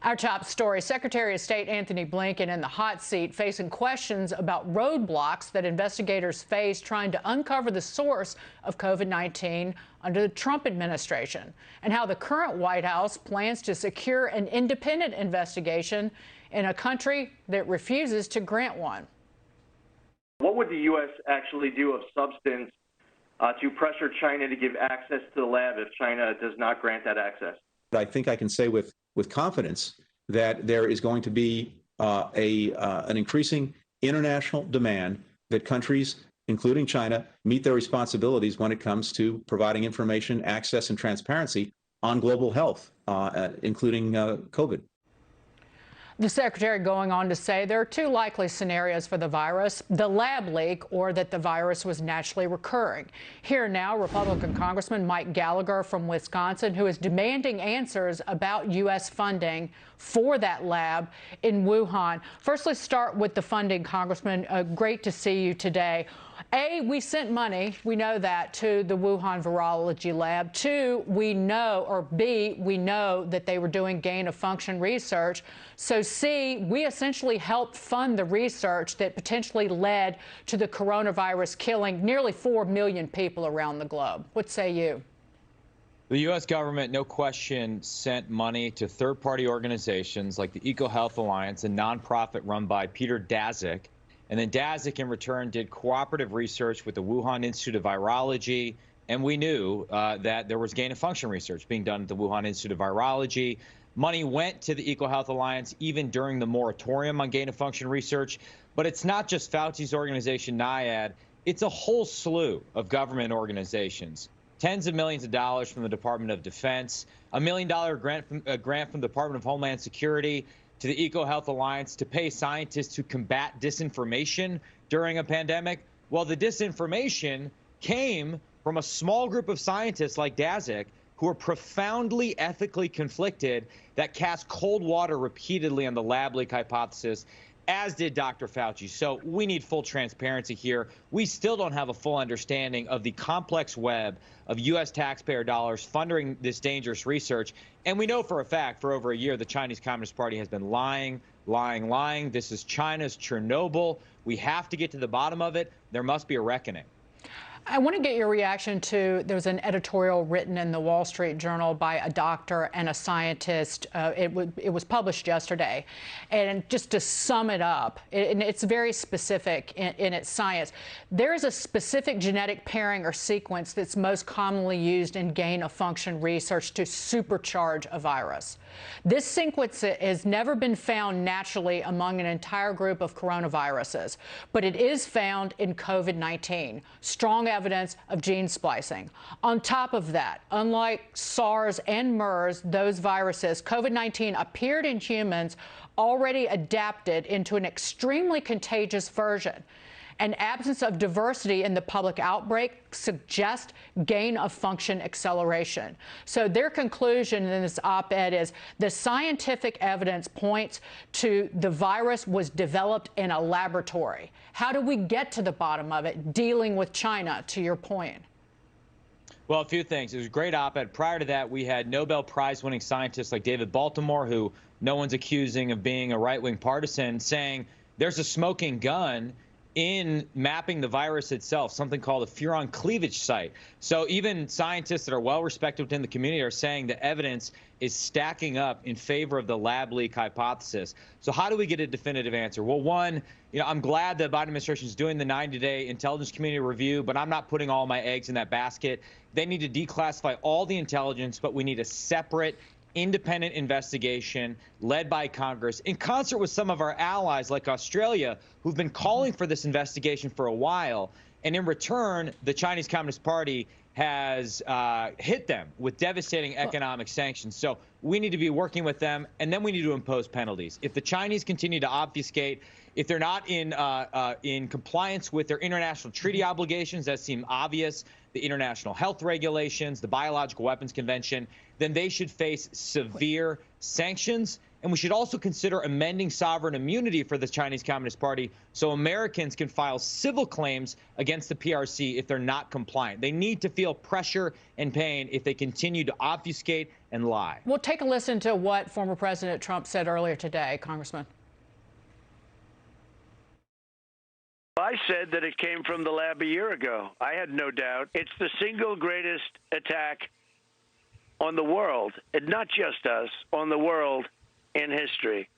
Our top story, Secretary of State Anthony Blinken in the hot seat, facing questions about roadblocks that investigators face trying to uncover the source of COVID-19 under the Trump administration, and how the current White House plans to secure an independent investigation in a country that refuses to grant one. What would the U.S. actually do of substance to pressure China to give access to the lab if China does not grant that access? I think I can say with confidence that there is going to be an increasing international demand that countries, including China, meet their responsibilities when it comes to providing information, access, and transparency on global health, including COVID. The secretary going on to say there are two likely scenarios for the virus: the lab leak or that the virus was naturally recurring. Here now, Republican Congressman Mike Gallagher from Wisconsin, who is demanding answers about U.S. funding for that lab in Wuhan. First, let's start with the funding, Congressman. Great to see you today. A, we sent money, we know that, to the Wuhan virology lab. Two, we know, or B, we know that they were doing gain-of-function research. So C, we essentially helped fund the research that potentially led to the coronavirus killing nearly 4 million people around the globe. What say you? The U.S. government, no question, sent money to third-party organizations like the EcoHealth Alliance, a nonprofit run by Peter Daszak. And then Daszak, in return, did cooperative research with the Wuhan Institute of Virology. And we knew that there was gain-of-function research being done at the Wuhan Institute of Virology. Money went to the EcoHealth Alliance even during the moratorium on gain-of-function research. But it's not just Fauci's organization, NIAID. It's a whole slew of government organizations. Tens of millions of dollars from the Department of Defense, $1 million grant from the Department of Homeland Security to the EcoHealth Alliance to pay scientists to combat disinformation during a pandemic. Well, the disinformation came from a small group of scientists like Daszak who are profoundly ethically conflicted that cast cold water repeatedly on the lab leak hypothesis, as did Dr. Fauci. So we need full transparency here. We still don't have a full understanding of the complex web of U.S. taxpayer dollars funding this dangerous research. And we know for a fact, for over a year, the Chinese Communist Party has been lying. This is China's Chernobyl. We have to get to the bottom of it. There must be a reckoning. I want to get your reaction to, there was an editorial written in the Wall Street Journal by a doctor and a scientist. It was published yesterday. And just to sum it up, and it's very specific in its science, there is a specific genetic pairing or sequence that's most commonly used in gain-of-function research to supercharge a virus. This sequence has never been found naturally among an entire group of coronaviruses, but it is found in COVID-19. Strong evidence of gene splicing. On top of that, unlike SARS and MERS, those viruses, COVID-19 appeared in humans already adapted into an extremely contagious version. An absence of diversity in the public outbreak suggests gain-of-function acceleration. So their conclusion in this op-ed is the scientific evidence points to the virus was developed in a laboratory. How do we get to the bottom of it, dealing with China, to your point? Well, a few things. It was a great op-ed. Prior to that, we had Nobel Prize-winning scientists like David Baltimore, who no one's accusing of being a right-wing partisan, saying there's a smoking gun in mapping the virus itself, something called a furon cleavage site. So even scientists that are well respected within the community are saying the evidence is stacking up in favor of the lab leak hypothesis. So how do we get a definitive answer? Well, one, I'm glad the Biden administration is doing the 90-day intelligence community review, but I'm not putting all my eggs in that basket. They need to declassify all the intelligence, but we need a separate independent investigation led by Congress in concert with some of our allies like Australia, who've been calling for this investigation for a while. And in return, the Chinese Communist Party has hit them with devastating economic sanctions. So we need to be working with them, and then we need to impose penalties. If the Chinese continue to obfuscate, if they're not in compliance with their international treaty obligations that seem obvious, the international health regulations, the Biological Weapons Convention, then they should face severe sanctions And we should also consider amending sovereign immunity for the Chinese Communist Party so Americans can file civil claims against the PRC if they're not compliant. They need to feel pressure and pain if they continue to obfuscate and lie. We'll take a listen to what former President Trump said earlier today, Congressman. I said that it came from the lab a year ago. I had no doubt. It's the single greatest attack on the world, and not just us, on the world in history.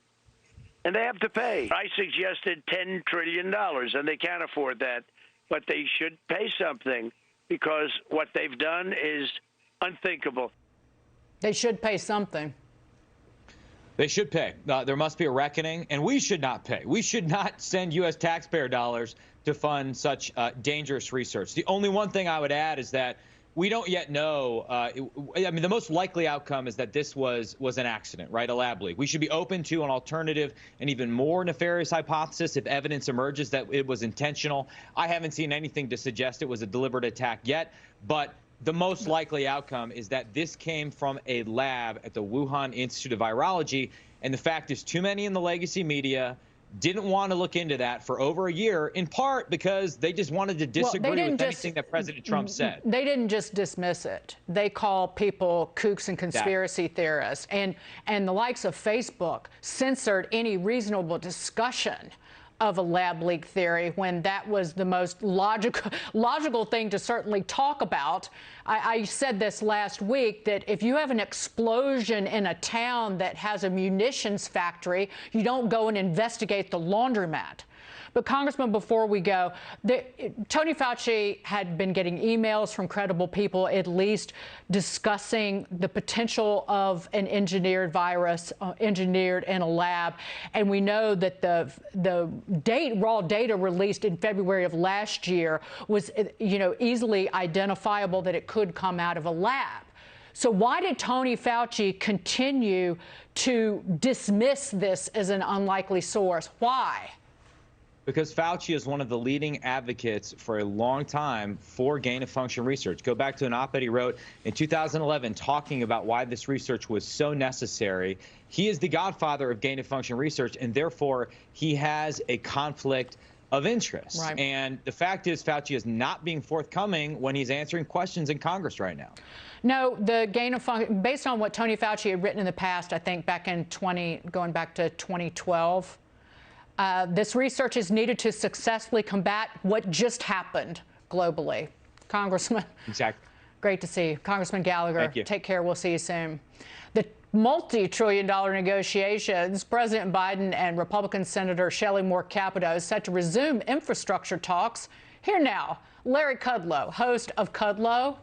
And they have to pay. I suggested $10 trillion, and they can't afford that. But they should pay something because what they've done is unthinkable. They should pay something. They should pay. There must be a reckoning, and we should not pay. We should not send U.S. taxpayer dollars to fund such dangerous research. The only one thing I would add is that we don't yet know. I mean, the most likely outcome is that this was an accident, right? A lab leak. We should be open to an alternative and even more nefarious hypothesis if evidence emerges that it was intentional. I haven't seen anything to suggest it was a deliberate attack yet, but the most likely outcome is that this came from a lab at the Wuhan Institute of Virology. And the fact is, too many in the legacy media didn't want to look into that for over a year, in part because they just wanted to disagree with anything that President Trump said. They didn't just dismiss it. They call people kooks and conspiracy theorists. And the likes of Facebook censored any reasonable discussion of a lab leak theory when that was the most logical thing to certainly talk about. I said this last week, that if you have an explosion in a town that has a munitions factory, you don't go and investigate the laundromat. But, Congressman, before we go, Tony Fauci had been getting emails from credible people, at least, discussing the potential of an engineered virus, engineered in a lab. And we know that the raw data released in February of last year was, easily identifiable that it could come out of a lab. So why did Tony Fauci continue to dismiss this as an unlikely source? Why? Because Fauci is one of the leading advocates for a long time for gain-of-function research. Go back to an op-ed he wrote in 2011 talking about why this research was so necessary. He is the godfather of gain-of-function research, and therefore he has a conflict of interest. Right. And the fact is, Fauci is not being forthcoming when he's answering questions in Congress right now. No, the gain-of-function, based on what Tony Fauci had written in the past, I think back in going back to 2012, this research is needed to successfully combat what just happened globally. Congressman. Exactly. Great to see you. Congressman Gallagher, thank you. Take care. We'll see you soon. The multi-trillion-dollar negotiations, President Biden and Republican Senator Shelley Moore Capito set to resume infrastructure talks. Here now, Larry Kudlow, host of Kudlow.